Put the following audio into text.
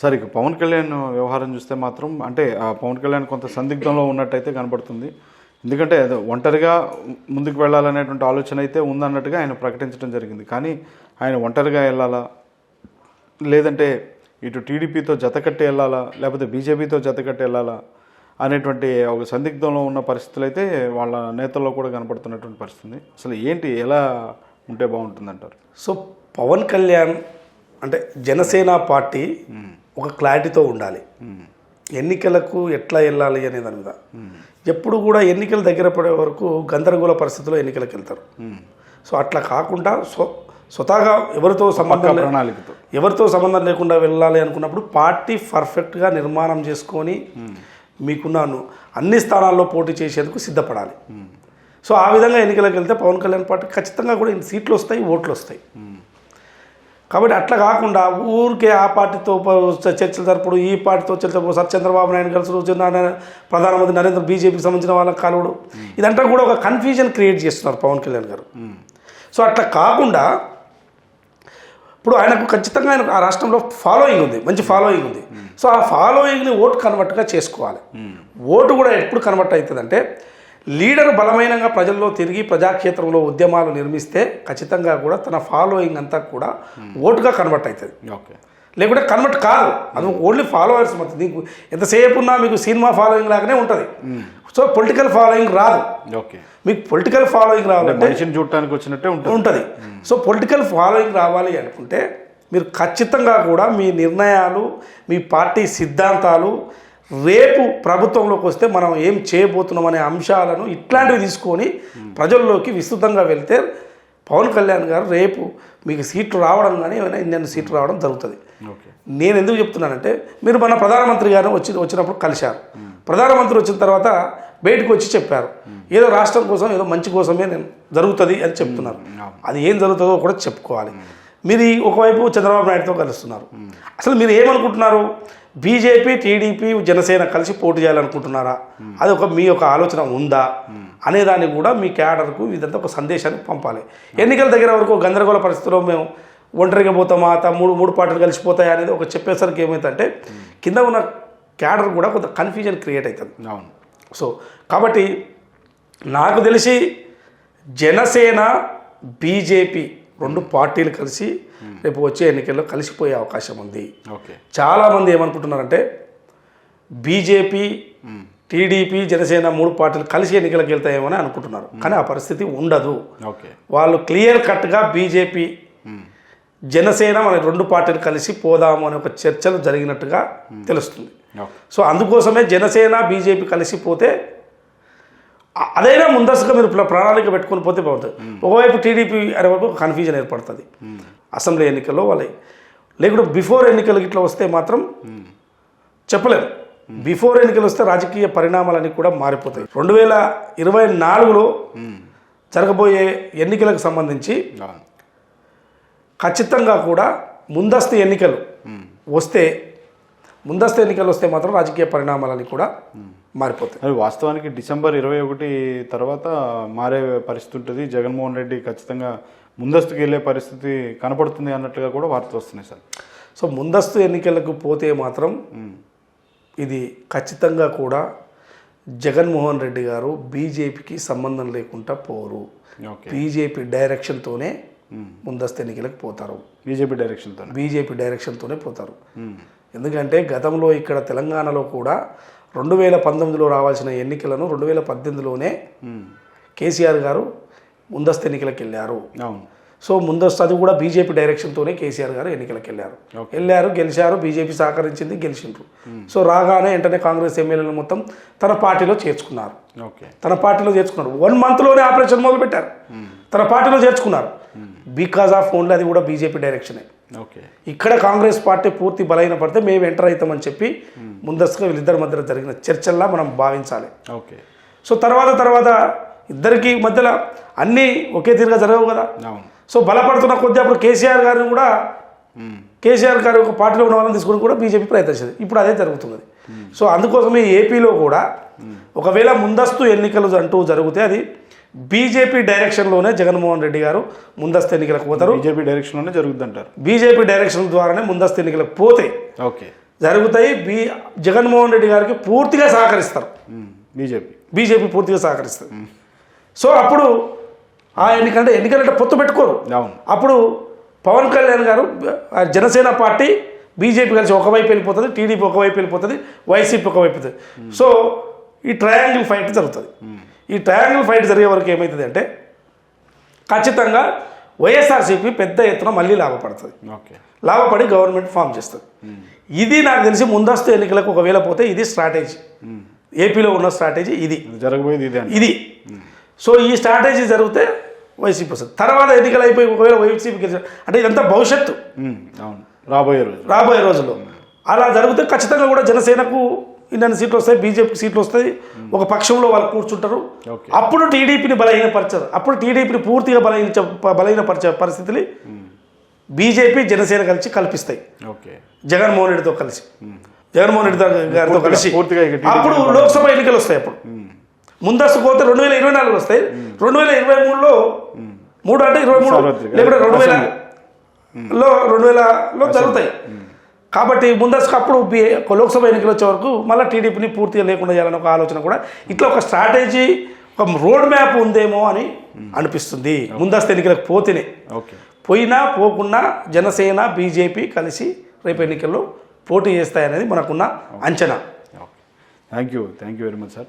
Sir ఇక పవన్ కళ్యాణ్ వ్యవహారం చూస్తే మాత్రం అంటే పవన్ కళ్యాణ్ కొంత సందిగ్ధంలో ఉన్నట్టయితే కనబడుతుంది. ఎందుకంటే ఒంటరిగా ముందుకు వెళ్ళాలనేటువంటి ఆలోచన అయితే ఉందన్నట్టుగా ఆయన ప్రకటించడం జరిగింది. కానీ ఆయన ఒంటరిగా వెళ్ళాలా, లేదంటే ఇటు టీడీపీతో జతకట్టి వెళ్ళాలా, లేకపోతే బీజేపీతో జతకట్టి వెళ్ళాలా అనేటువంటి ఒక సందిగ్ధంలో ఉన్న పరిస్థితులు అయితే వాళ్ళ నేతల్లో కూడా కనపడుతున్నటువంటి పరిస్థితి. అసలు ఏంటి, ఎలా ఉంటే బాగుంటుందంటారు? సో పవన్ కళ్యాణ్ అంటే జనసేన పార్టీ ఒక క్లారిటీతో ఉండాలి. ఎన్నికలకు ఎట్లా వెళ్ళాలి అనే దాని మీద ఎప్పుడు కూడా ఎన్నికల దగ్గర పడే వరకు గందరగోళ పరిస్థితుల్లో ఎన్నికలకు వెళ్తారు. సో అట్లా కాకుండా స్వతహాగా ఎవరితో సంబంధం లేకుండా వెళ్ళాలి అనుకున్నప్పుడు పార్టీ పర్ఫెక్ట్గా నిర్మాణం చేసుకొని మీకున్నాను అన్ని స్థానాల్లో పోటీ చేసేందుకు సిద్ధపడాలి. సో ఆ విధంగా ఎన్నికలకు వెళ్తే పవన్ కళ్యాణ్ పార్టీ ఖచ్చితంగా కూడా సీట్లు వస్తాయి, ఓట్లు వస్తాయి. కాబట్టి అట్లా కాకుండా ఊరికే ఆ పార్టీతో చర్చలు జరపడు, ఈ పార్టీతో చర్చలు సార్ చంద్రబాబు నాయుడు కలిసి ప్రధానమంత్రి నరేంద్ర బీజేపీకి సంబంధించిన వాళ్ళకి కలవడు, ఇదంతా కూడా ఒక కన్ఫ్యూజన్ క్రియేట్ చేస్తున్నారు పవన్ కళ్యాణ్ గారు. సో అట్లా కాకుండా ఇప్పుడు ఆయనకు ఖచ్చితంగా ఆయన ఆ రాష్ట్రంలో ఫాలోయింగ్ ఉంది, మంచి ఫాలోయింగ్ ఉంది. సో ఆ ఫాలోయింగ్ని ఓటు కన్వర్ట్గా చేసుకోవాలి. ఓటు కూడా ఎప్పుడు కన్వర్ట్ అవుతుందంటే లీడర్ బలమైనగా ప్రజల్లో తిరిగి ప్రజాక్షేత్రంలో ఉద్యమాలు నిర్మిస్తే ఖచ్చితంగా కూడా తన ఫాలోయింగ్ అంతా కూడా ఓటుగా కన్వర్ట్ అవుతుంది. లేకుంటే కన్వర్ట్ కాదు, అది ఓన్లీ ఫాలోవర్స్ మొత్తం. నీకు ఎంతసేపు ఉన్నా మీకు సినిమా ఫాలోయింగ్ లాగానే ఉంటుంది. సో పొలిటికల్ ఫాలోయింగ్ రాదు. మీకు పొలిటికల్ ఫాలోయింగ్ రావాలంటే చూడటానికి వచ్చినట్టే ఉంటుంది. సో పొలిటికల్ ఫాలోయింగ్ రావాలి అనుకుంటే మీరు ఖచ్చితంగా కూడా మీ నిర్ణయాలు, మీ పార్టీ సిద్ధాంతాలు రేపు ప్రభుత్వంలోకి వస్తే మనం ఏం చేయబోతున్నాం అనే అంశాలను ఇట్లాంటివి తీసుకొని ప్రజల్లోకి విస్తృతంగా వెళ్తే పవన్ కళ్యాణ్ గారు రేపు మీకు సీట్లు రావడం కానీ ఏమైనా ఇన్ని సీట్లు రావడం జరుగుతుంది. నేను ఎందుకు చెప్తున్నానంటే మీరు మన ప్రధానమంత్రి గారు వచ్చినప్పుడు కలిశారు. ప్రధానమంత్రి వచ్చిన తర్వాత బయటకు వచ్చి చెప్పారు ఏదో రాష్ట్రం కోసం ఏదో మంచి కోసమే నేను జరుగుతుంది అని చెప్తున్నారు. అది ఏం జరుగుతుందో కూడా చెప్పుకోవాలి. మీరు ఒకవైపు చంద్రబాబు నాయుడుతో కలుస్తున్నారు. అసలు మీరు ఏమనుకుంటున్నారు? బీజేపీ, టీడీపీ, జనసేన కలిసి పోటీ చేయాలనుకుంటున్నారా? అది మీ యొక్క ఆలోచన ఉందా అనేదాన్ని కూడా మీ క్యాడర్కు ఇదంతా ఒక సందేశాన్ని పంపాలి. ఎన్నికల దగ్గర వరకు గందరగోళ పరిస్థితుల్లో మేము ఒంటరిగా పోతామా, మూడు పార్టీలు కలిసిపోతాయా అనేది ఒక చెప్పేసరికి ఏమవుతుందంటే కింద ఉన్న క్యాడర్ కూడా కొంత కన్ఫ్యూజన్ క్రియేట్ అవుతుంది. సో కాబట్టి నాకు తెలిసి జనసేన, బీజేపీ రెండు పార్టీలు కలిసి రేపు వచ్చే ఎన్నికల్లో కలిసిపోయే అవకాశం ఉంది. చాలామంది ఏమనుకుంటున్నారంటే బీజేపీ, టీడీపీ, జనసేన మూడు పార్టీలు కలిసి ఎన్నికలకు వెళ్తాయేమని అనుకుంటున్నారు. కానీ ఆ పరిస్థితి ఉండదు. వాళ్ళు క్లియర్ కట్గా బీజేపీ, జనసేన మన రెండు పార్టీలు కలిసి పోదాము అనే ఒక చర్చలు జరిగినట్టుగా తెలుస్తుంది. సో అందుకోసమే జనసేన, బీజేపీ కలిసిపోతే అదైనా ముందస్తుగా మీరు ప్రణాళిక పెట్టుకొని పోతే బాగుంటుంది. ఒకవైపు టీడీపీ అనే వరకు కన్ఫ్యూజన్ ఏర్పడుతుంది అసెంబ్లీ ఎన్నికల్లో వాళ్ళే. లేకుంటే బిఫోర్ ఎన్నికలు ఇట్లా వస్తే మాత్రం చెప్పలేము. బిఫోర్ ఎన్నికలు వస్తే రాజకీయ పరిణామాలన్నీ కూడా మారిపోతాయి. 2024లో జరగబోయే ఎన్నికలకు సంబంధించి ఖచ్చితంగా కూడా ముందస్తు ఎన్నికలు వస్తే మాత్రం రాజకీయ పరిణామాలన్నీ కూడా మారిపోతాయి. అది వాస్తవానికి డిసెంబర్ 21 తర్వాత మారే పరిస్థితి ఉంటుంది. జగన్మోహన్ రెడ్డి ఖచ్చితంగా ముందస్తుకు వెళ్ళే పరిస్థితి కనపడుతుంది అన్నట్లుగా కూడా వార్తలు వస్తున్నాయి సార్. సో ముందస్తు ఎన్నికలకు పోతే మాత్రం ఇది ఖచ్చితంగా కూడా జగన్మోహన్ రెడ్డి గారు బీజేపీకి సంబంధం లేకుండా పోరు. బీజేపీ డైరెక్షన్తోనే ముందస్తు ఎన్నికలకు పోతారు. బీజేపీ డైరెక్షన్తోనే పోతారు. ఎందుకంటే గతంలో ఇక్కడ తెలంగాణలో కూడా 2019లో రావాల్సిన ఎన్నికలను 2018లోనే కేసీఆర్ గారు ముందస్తు ఎన్నికలకు వెళ్ళారు. సో ముందస్తు అది కూడా బీజేపీ డైరెక్షన్తోనే కేసీఆర్ గారు ఎన్నికలకు వెళ్ళారు, గెలిచారు. బీజేపీ సహకరించింది, గెలిచిండ్రు. సో రాగానే వెంటనే కాంగ్రెస్ ఎమ్మెల్యేలు మొత్తం తన పార్టీలో చేర్చుకున్నారు. 1 monthలోనే ఆపరేషన్ మొదలుపెట్టారు, తన పార్టీలో చేర్చుకున్నారు. బికాజ్ ఆఫ్ ఓన్లీ అది కూడా బీజేపీ డైరెక్షనే. ఇక్కడ కాంగ్రెస్ పార్టీ పూర్తి బలహీన పడితే మేము ఎంటర్ అవుతామని చెప్పి ముందస్తుగా వీళ్ళిద్దరి మధ్యలో జరిగిన చర్చల్లా మనం భావించాలి. సో తర్వాత ఇద్దరికి మధ్యలో అన్నీ ఒకే తీరుగా జరగవు కదా. సో బలపడుతున్న కొద్దీ అప్పుడు కేసీఆర్ గారిని కూడా కేసీఆర్ గారు ఒక పార్టీలో ఉన్న వాళ్ళని తీసుకుని కూడా బీజేపీ ప్రయత్నించింది. ఇప్పుడు అదే జరుగుతుంది. సో అందుకోసమే ఏపీలో కూడా ఒకవేళ ముందస్తు ఎన్నికలు అంటూ జరిగితే అది బీజేపీ డైరెక్షన్లోనే జగన్మోహన్ రెడ్డి గారు ముందస్తు ఎన్నికలకు పోతారు. బీజేపీ డైరెక్షన్లోనే జరుగుద్ది అంటారు. బీజేపీ డైరెక్షన్ ద్వారానే ముందస్తు ఎన్నికలకు పోతే జరుగుతాయి. జగన్మోహన్ రెడ్డి గారికి పూర్తిగా సహకరిస్తారు. బీజేపీ పూర్తిగా సహకరిస్తుంది. సో అప్పుడు ఆ ఎన్నికలంటే పొత్తు పెట్టుకోరు. అప్పుడు పవన్ కళ్యాణ్ గారు జనసేన పార్టీ బీజేపీ కలిసి ఒకవైపు వెళ్ళిపోతుంది, టీడీపీ ఒకవైపు వెళ్ళిపోతుంది, వైసీపీ ఒకవైపు వెళ్తుంది. సో ఈ ట్రయాంగిల్ ఫైట్ జరుగుతుంది. ఈ ట్రయాంగిల్ ఫైట్ జరిగే వరకు ఏమవుతుంది అంటే ఖచ్చితంగా వైఎస్ఆర్సీపీ పెద్ద ఎత్తున మళ్ళీ లాభపడుతుంది. లాభపడి గవర్నమెంట్ ఫామ్ చేస్తుంది. ఇది నాకు తెలిసి ముందస్తు ఎన్నికలకు ఒకవేళ పోతే ఇది స్ట్రాటజీ, ఏపీలో ఉన్న స్ట్రాటజీ ఇది జరగబోయేది ఇది. సో ఈ స్ట్రాటజీ జరిగితే వైసీపీ వస్తుంది. తర్వాత ఎన్నికలు అయిపోయి ఒకవేళ వైసీపీ గెలిచారు అంటే ఇదంతా భవిష్యత్తు, రాబోయే రోజుల్లో అలా జరిగితే ఖచ్చితంగా కూడా జనసేనకు ఇన్ని సీట్లు వస్తాయి, బీజేపీకి సీట్లు వస్తాయి, ఒక పక్షంలో వాళ్ళు కూర్చుంటారు. అప్పుడు టీడీపీని బలహీనపరచారు. అప్పుడు టీడీపీని పూర్తిగా బలహీనపరిచే పరిస్థితులు బీజేపీ జనసేన కలిసి కల్పిస్తాయి. జగన్మోహన్ రెడ్డితో కలిసి, జగన్మోహన్ రెడ్డి గారితో కలిసి అప్పుడు లోక్సభ ఎన్నికలు వస్తాయి. అప్పుడు ముందస్తు పోతే 2024 వస్తాయి. 2023లో 3 అంటే 23 లేకపోతే 2000లో జరుగుతాయి. కాబట్టి ముందస్తుకు అప్పుడు లోక్సభ ఎన్నికలు వచ్చే వరకు మళ్ళీ టీడీపీని పూర్తిగా లేకుండా చేయాలని ఒక ఆలోచన కూడా, ఇట్లా ఒక స్ట్రాటజీ, ఒక రోడ్ మ్యాప్ ఉందేమో అని అనిపిస్తుంది. ముందస్తు ఎన్నికలకు పోతేనే, పోయినా పోకుండా జనసేన బీజేపీ కలిసి రేపు ఎన్నికల్లో పోటీ చేస్తాయనేది మనకున్న అంచనా. Thank you very much sir.